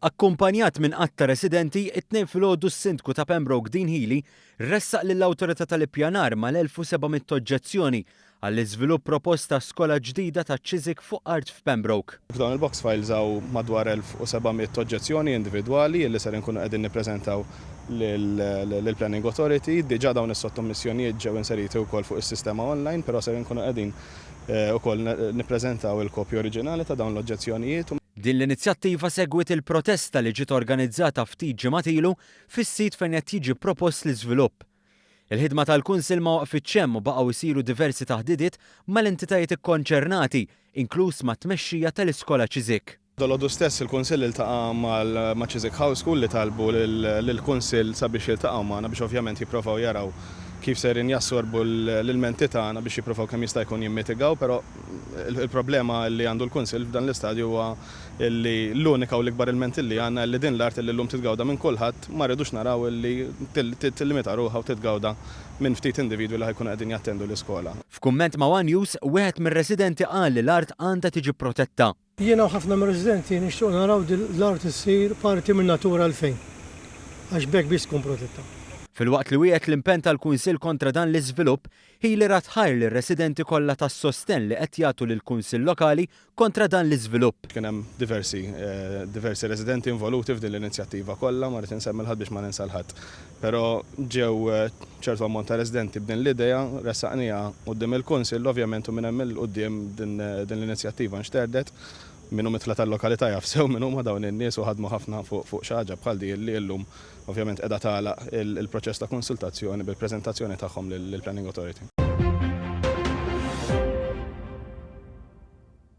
Akkumpanjat minn qatt ta' residenti, it-tnejn filgħodu s-sindku ta' Pembroke Dean Healey ressaq lill-awtorità tal-ippjanar mal-1700 oġġezzjoni għall-iżvilupp proposta skola ġdida ta' Chiswick fuq art f'Pembroke. F'dawn il-box files hawn madwar 1700 oġġezzjoni individwali li ser inkunu qegħdin nippreżentaw lill-Planning Authority. Diġà dawn is-sottomissjonijiet ġew inseriti wkoll fuq is-sistema online, però ser inkunu qegħdin ukoll nippreżentaw il-kopji oriġinali ta' dawn l-oġġezzjonijiet. Din l-inizjattiva segwit il-protesta li ġiet organizzata ftit ġimgħat ilu fis-sit fejn qed jiġi propost l-iżvilupp. Il-ħidma tal-Kunsill ma waqfitx hemm u baqgħu jsiru diversi taħdidiet mal-entitajiet ikkonċernati, inkluż mat-tmexxija tal-iskola Chiswick. Dolodu stess il-Kunsill iltaqa' ma' Chiswick House School li talbu lill-Kunsill sabiex jiltaqgħu magħna biex ovvjament jippruvaw jaraw kif serin jassorbu l-ilmenti tagħna biex jippruvaw kemm jista' jkun jimmitigaw, però il-problema li għandu l-Kunsill f'dan l-istadju huwa li l-unika u l-ikbar ilment li għandna li din l-art li llum titgawda minn kulħadd ma rridux naraw li tillimita ruħha u titgawda minn ftit individwi li ħajkunu qegħdin jattendu l-iskola. F'kumment ma' One News, wieħed mir-residenti qal li l-art għandha tiġi protetta. Jiena u ħafna mir-residenti nixtiequ naraw l-art issir parti minn natura l-fejn għax bekk biss tkun protetta. Filwaqt li wieħed l-impenn tal-Kunsill kontra dan l-iżvilupp, Healey ratħajr lir-residenti kollha tas-sostenn li qed jagħtu lill-Kunsill lokali kontra dan l-iżvilupp. Kien hemm diversi residenti involuti f'din l-inizjattiva kollha, ma rrid insemmi l-ħadd biex ma ninsa l-ħadd. Però ġew ċertu ammont ta' residenti b'din l-idea, ressaqnija quddiem il-Kunsill ovvjament u minn hemm il-quddiem din l-inizjattiva nxterdet. Minnu mitla tal-lokalità jafsew minnu ma dawn in-nies u ħadmu ħafna fuq xi ħaġa bħal di li llum ovvjament qiegħda tagħlaq il-proċess ta' konsultazzjoni bil-preżentazzjoni tagħhom lill-Planning Authority.